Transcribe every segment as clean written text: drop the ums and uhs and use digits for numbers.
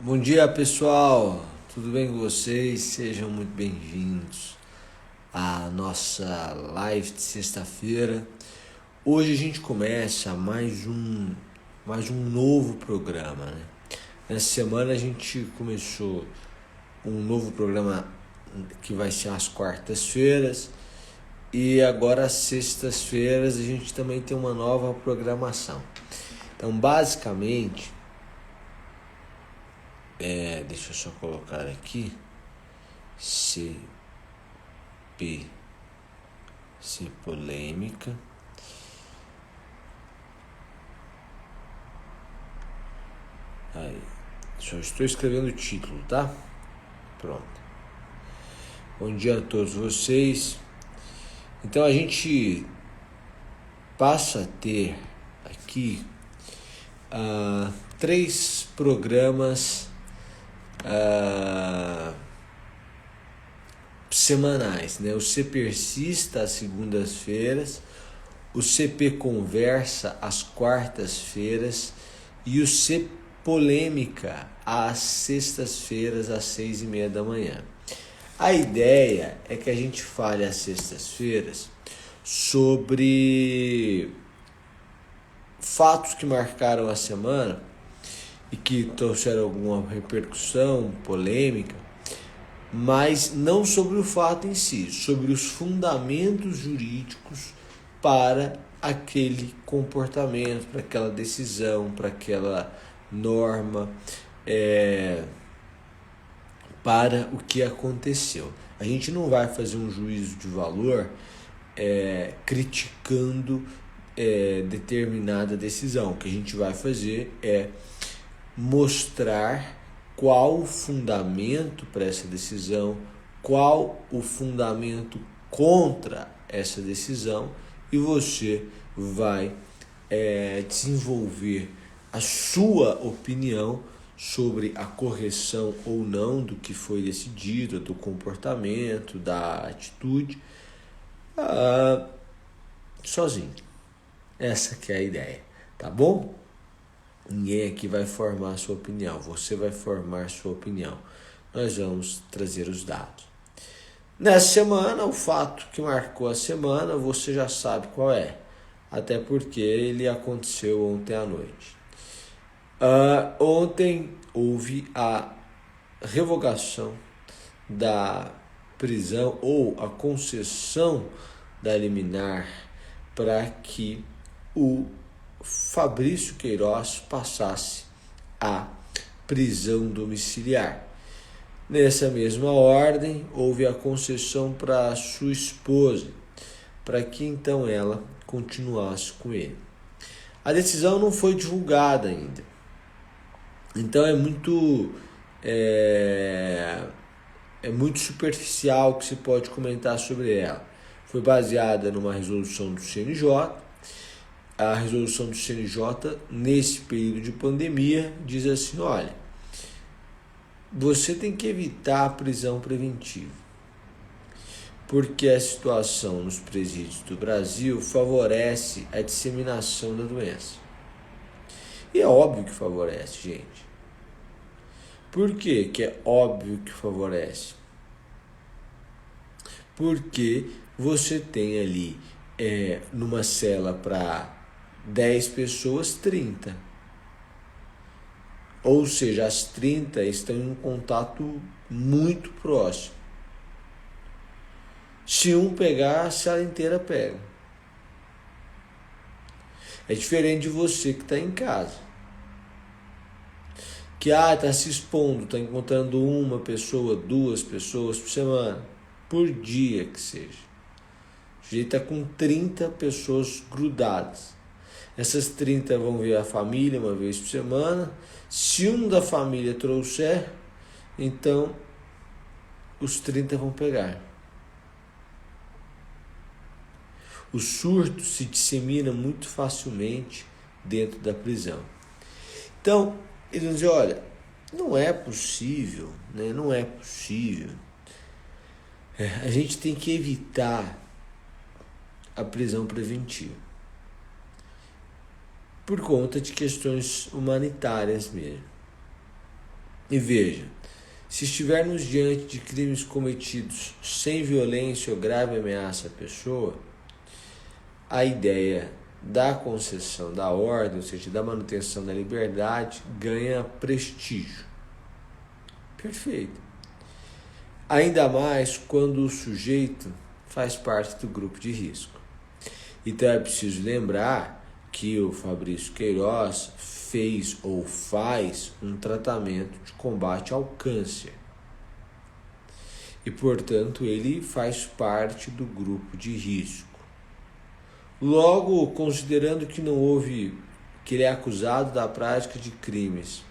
Bom dia, pessoal. Tudo bem com vocês? Sejam muito bem-vindos à nossa live de sexta-feira. Hoje a gente começa mais um novo programa, né? Nessa semana a gente começou um novo programa que vai ser às quartas-feiras e agora às sextas-feiras a gente também tem uma nova programação. Então, basicamente, deixa eu só colocar aqui C polêmica. Aí, só estou escrevendo o título, tá? Pronto. Bom dia a todos vocês. Então a gente passa a ter aqui 3 programas semanais, né? O C Persista às segundas-feiras, o CP Conversa às quartas-feiras e o C Polêmica às sextas-feiras às 6:30 da manhã. A ideia é que a gente fale às sextas-feiras sobre fatos que marcaram a semana e que trouxeram alguma repercussão, polêmica, mas não sobre o fato em si, sobre os fundamentos jurídicos para aquele comportamento, para aquela decisão, para aquela norma, para o que aconteceu. A gente não vai fazer um juízo de valor criticando determinada decisão. O que a gente vai fazer é mostrar qual o fundamento para essa decisão, qual o fundamento contra essa decisão, e você vai desenvolver a sua opinião sobre a correção ou não do que foi decidido, do comportamento, da atitude, sozinho. Essa que é a ideia, tá bom? Ninguém aqui vai formar a sua opinião, você vai formar a sua opinião. Nós vamos trazer os dados. Nessa semana, o fato que marcou a semana, você já sabe qual é. Até porque ele aconteceu ontem à noite. Ontem houve a revogação da prisão ou a concessão da liminar para que o Fabrício Queiroz passasse a prisão domiciliar. Nessa mesma ordem, houve a concessão para sua esposa, para que então ela continuasse com ele. A decisão não foi divulgada ainda, então é muito superficial o que se pode comentar sobre ela. Foi baseada numa resolução do CNJ. A resolução do CNJ, nesse período de pandemia, diz assim: olha, você tem que evitar a prisão preventiva, porque a situação nos presídios do Brasil favorece a disseminação da doença. E é óbvio que favorece, gente. Por que é óbvio que favorece? Porque você tem ali, numa cela para 10 pessoas, 30. Ou seja, as 30 estão em um contato muito próximo. Se um pegar, a cela inteira pega. É diferente de você que está em casa. Que está se expondo, está encontrando uma pessoa, 2 pessoas por semana, por dia que seja. O sujeito está com 30 pessoas grudadas. Essas 30 vão ver a família uma vez por semana. Se um da família trouxer, então os 30 vão pegar. O surto se dissemina muito facilmente dentro da prisão. Então, eles dizem, olha, não é possível, né? Não é possível. A gente tem que evitar a prisão preventiva, por conta de questões humanitárias mesmo. E veja, se estivermos diante de crimes cometidos sem violência ou grave ameaça à pessoa, a ideia da concessão da ordem, ou seja, da manutenção da liberdade, ganha prestígio. Perfeito. Ainda mais quando o sujeito faz parte do grupo de risco. Então é preciso lembrar que o Fabrício Queiroz fez ou faz um tratamento de combate ao câncer. E, portanto, ele faz parte do grupo de risco. Logo, considerando que que ele é acusado da prática de crimes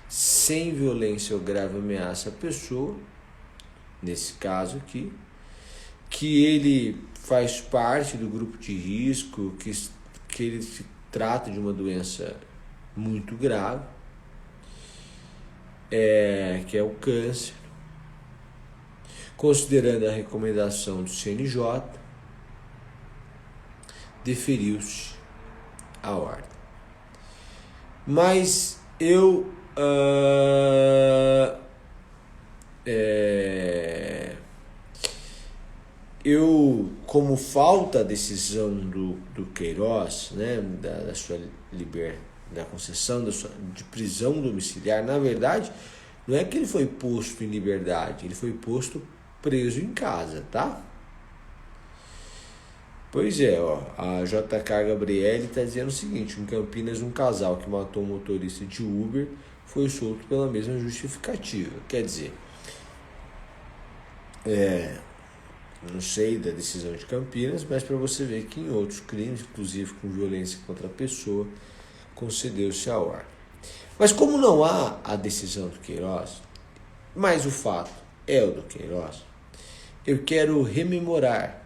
sem violência ou grave ameaça à pessoa, nesse caso aqui, que ele faz parte do grupo de risco, que ele se trata de uma doença muito grave, que é o câncer, considerando a recomendação do CNJ, deferiu-se a ordem. Mas como falta a decisão do Queiroz, né, da sua da concessão de prisão domiciliar, na verdade, não é que ele foi posto em liberdade, ele foi posto preso em casa, tá? Pois é, a JK Gabriele está dizendo o seguinte: em Campinas, um casal que matou um motorista de Uber foi solto pela mesma justificativa. Quer dizer, não sei da decisão de Campinas, mas para você ver que em outros crimes, inclusive com violência contra a pessoa, concedeu-se a ordem. Mas como não há a decisão do Queiroz, mas o fato é o do Queiroz, eu quero rememorar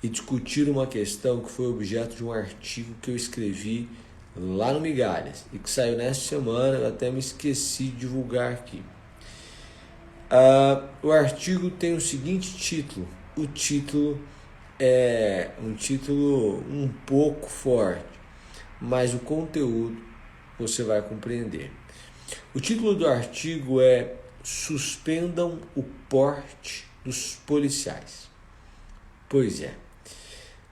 e discutir uma questão que foi objeto de um artigo que eu escrevi lá no Migalhas e que saiu nesta semana, eu até me esqueci de divulgar aqui. O artigo tem o seguinte título. O título é um título um pouco forte, mas o conteúdo você vai compreender. O título do artigo é Suspendam o porte dos policiais. Pois é.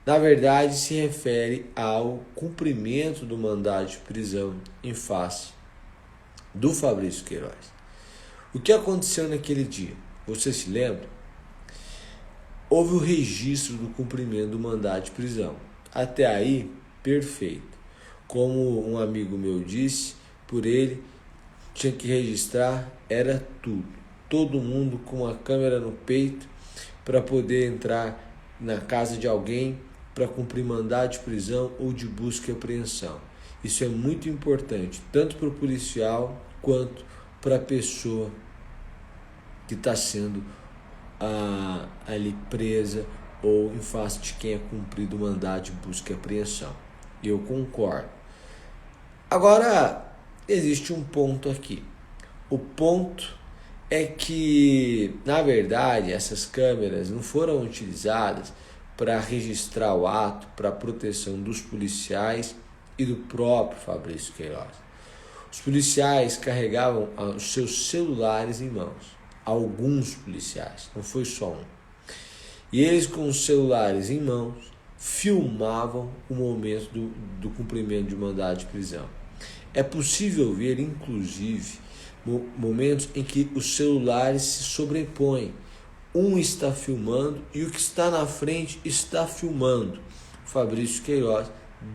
Na verdade, se refere ao cumprimento do mandado de prisão em face do Fabrício Queiroz. O que aconteceu naquele dia? Você se lembra? Houve o registro do cumprimento do mandado de prisão. Até aí, perfeito. Como um amigo meu disse, por ele tinha que registrar, era tudo. Todo mundo com a câmera no peito para poder entrar na casa de alguém para cumprir mandado de prisão ou de busca e apreensão. Isso é muito importante, tanto para o policial quanto para a pessoa que está sendo ali presa ou em face de quem é cumprido o mandado de busca e apreensão. Eu concordo. Agora, existe um ponto aqui. O ponto é que, na verdade, essas câmeras não foram utilizadas para registrar o ato, para a proteção dos policiais e do próprio Fabrício Queiroz. Os policiais carregavam os seus celulares em mãos. Alguns policiais, não foi só um. E eles, com os celulares em mãos, filmavam o momento do cumprimento de mandado de prisão. É possível ver, inclusive, momentos em que os celulares se sobrepõem. Um está filmando e o que está na frente está filmando. Fabrício Queiroz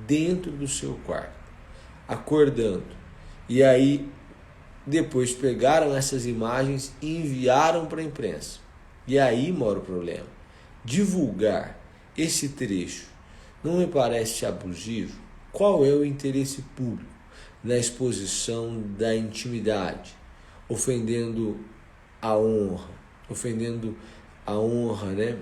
dentro do seu quarto, acordando. E aí, depois pegaram essas imagens e enviaram para a imprensa. E aí mora o problema. Divulgar esse trecho não me parece abusivo? Qual é o interesse público na exposição da intimidade, ofendendo a honra, né,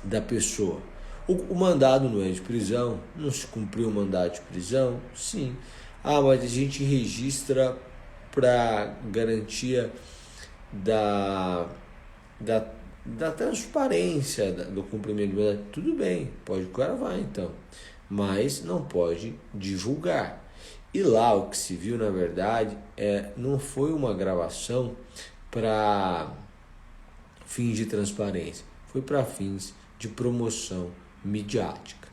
da pessoa? O mandado não é de prisão, não se cumpriu o mandado de prisão? Sim. Mas a gente registra para garantia da transparência do cumprimento de mandado. Tudo bem, pode gravar então, mas não pode divulgar. E lá o que se viu, na verdade, não foi uma gravação para fins de transparência, foi para fins de promoção midiática.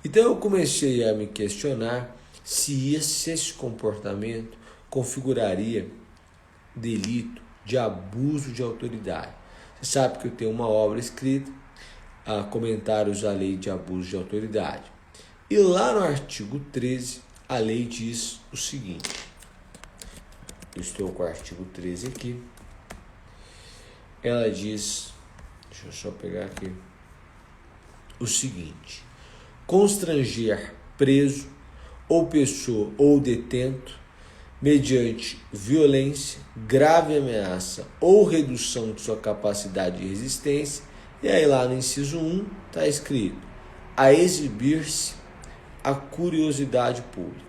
Então eu comecei a me questionar se esse comportamento configuraria delito de abuso de autoridade. Você sabe que eu tenho uma obra escrita, Comentários à Lei de Abuso de Autoridade. E lá no artigo 13, a lei diz o seguinte. Eu estou com o artigo 13 aqui. Ela diz, deixa eu só pegar aqui, o seguinte: constranger preso ou pessoa ou detento mediante violência, grave ameaça ou redução de sua capacidade de resistência. E aí lá no inciso 1 está escrito: a exibir-se a curiosidade pública.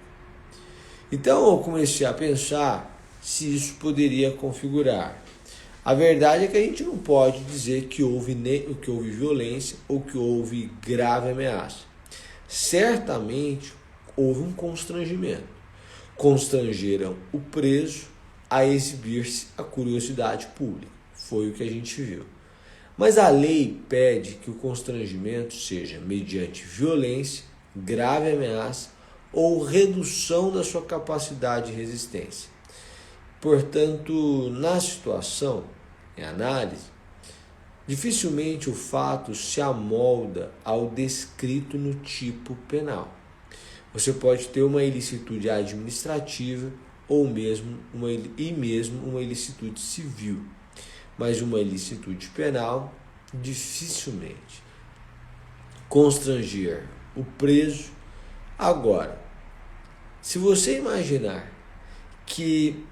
Então eu comecei a pensar se isso poderia configurar. A verdade é que a gente não pode dizer que houve violência ou que houve grave ameaça. Certamente houve um constrangimento. Constrangeram o preso a exibir-se a curiosidade pública. Foi o que a gente viu. Mas a lei pede que o constrangimento seja mediante violência, grave ameaça ou redução da sua capacidade de resistência. Portanto, na situação, em análise, dificilmente o fato se amolda ao descrito no tipo penal. Você pode ter uma ilicitude administrativa ou mesmo uma ilicitude civil, mas uma ilicitude penal dificilmente. Constranger o preso. Agora, se você imaginar que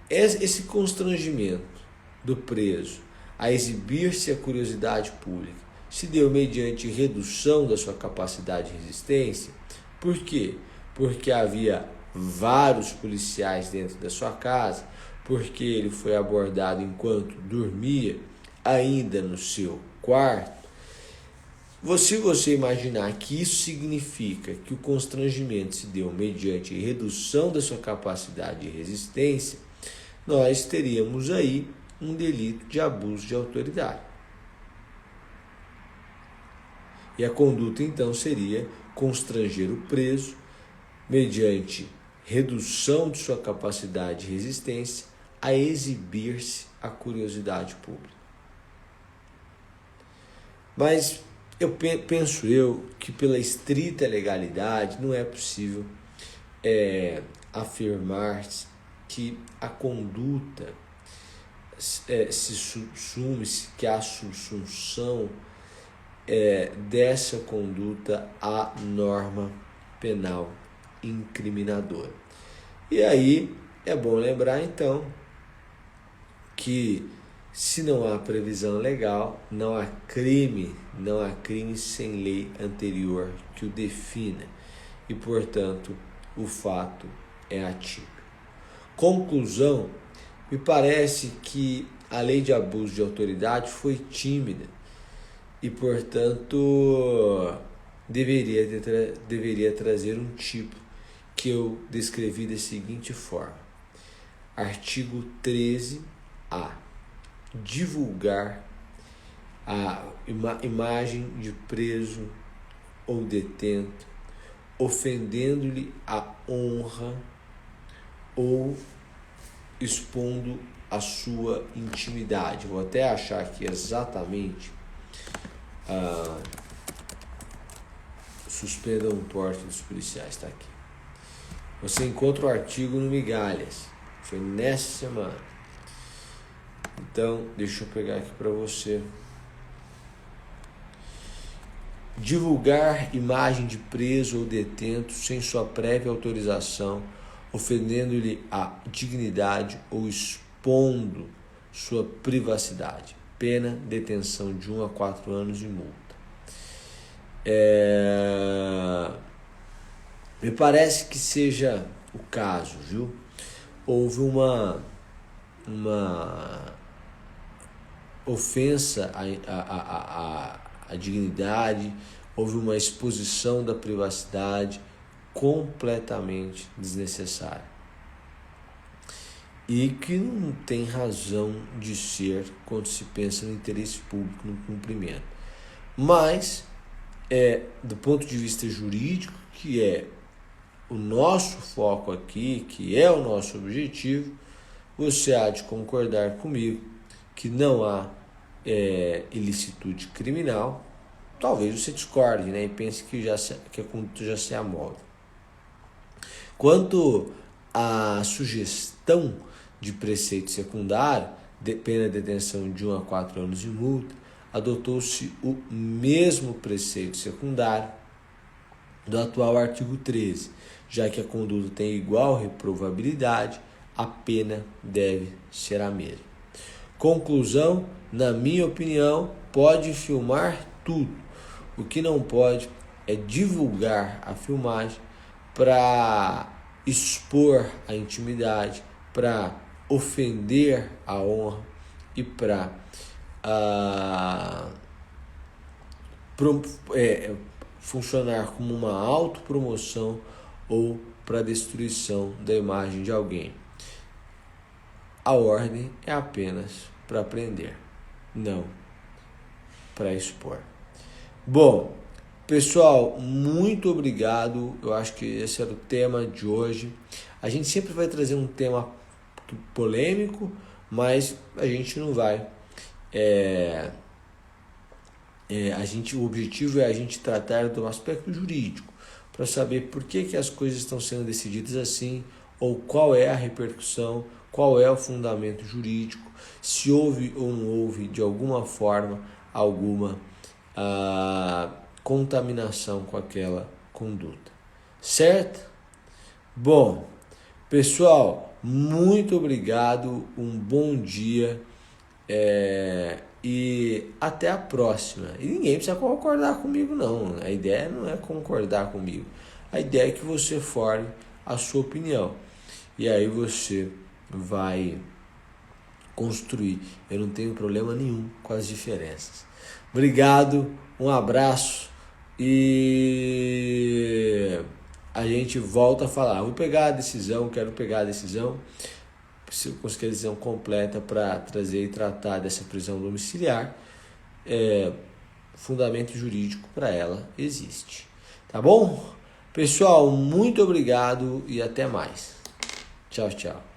esse constrangimento do preso a exibir-se a curiosidade pública se deu mediante redução da sua capacidade de resistência, por quê? Porque havia vários policiais dentro da sua casa, porque ele foi abordado enquanto dormia ainda no seu quarto. Se você imaginar que isso significa que o constrangimento se deu mediante redução da sua capacidade de resistência, nós teríamos aí um delito de abuso de autoridade. E a conduta então seria constranger o preso mediante redução de sua capacidade de resistência a exibir-se a curiosidade pública. Mas penso que pela estrita legalidade não é possível afirmar que a conduta se subsume, que a subsunção dessa conduta à norma penal incriminadora. E aí é bom lembrar então que se não há previsão legal, não há crime sem lei anterior que o defina e, portanto, o fato é atípico. Conclusão: me parece que a lei de abuso de autoridade foi tímida e, portanto, deveria trazer um tipo que eu descrevi da seguinte forma. Artigo 13A. Divulgar a imagem de preso ou detento, ofendendo-lhe a honra ou expondo a sua intimidade. Vou até achar aqui exatamente. Suspendam o porte dos policiais, está aqui. Você encontra o artigo no Migalhas, foi nessa semana. Então, deixa eu pegar aqui para você. Divulgar imagem de preso ou detento sem sua prévia autorização, ofendendo-lhe a dignidade ou expondo sua privacidade. Pena, detenção de 1 a 4 anos e multa. Me parece que seja o caso, viu? Houve uma ofensa à dignidade, houve uma exposição da privacidade, completamente desnecessária e que não tem razão de ser quando se pensa no interesse público, no cumprimento. Mas, do ponto de vista jurídico, que é o nosso foco aqui, que é o nosso objetivo, você há de concordar comigo que não há ilicitude criminal. Talvez você discorde, né, e pense que a conduta já se amolda. Quanto à sugestão de preceito secundário, pena de detenção de 1 a 4 anos de multa, adotou-se o mesmo preceito secundário do atual artigo 13, já que a conduta tem igual reprovabilidade, a pena deve ser a mesma. Conclusão, na minha opinião, pode filmar tudo. O que não pode é divulgar a filmagem para expor a intimidade, para ofender a honra e para funcionar como uma autopromoção ou para destruição da imagem de alguém. A ordem é apenas para prender, não para expor. Bom, pessoal, muito obrigado. Eu acho que esse era o tema de hoje. A gente sempre vai trazer um tema polêmico, mas a gente não vai. O objetivo é a gente tratar do aspecto jurídico, para saber por que as coisas estão sendo decididas assim, ou qual é a repercussão, qual é o fundamento jurídico, se houve ou não houve, de alguma forma, alguma contaminação com aquela conduta. Certo? Bom, pessoal, muito obrigado, um bom dia e até a próxima. E ninguém precisa concordar comigo, não. A ideia não é concordar comigo. A ideia é que você forme a sua opinião. E aí você vai construir. Eu não tenho problema nenhum com as diferenças. Obrigado, um abraço e a gente volta a falar. Vou pegar a decisão, quero pegar a decisão, preciso conseguir a decisão completa para trazer e tratar dessa prisão domiciliar. Fundamento jurídico para ela existe. Tá bom? Pessoal, muito obrigado e até mais. Tchau, tchau.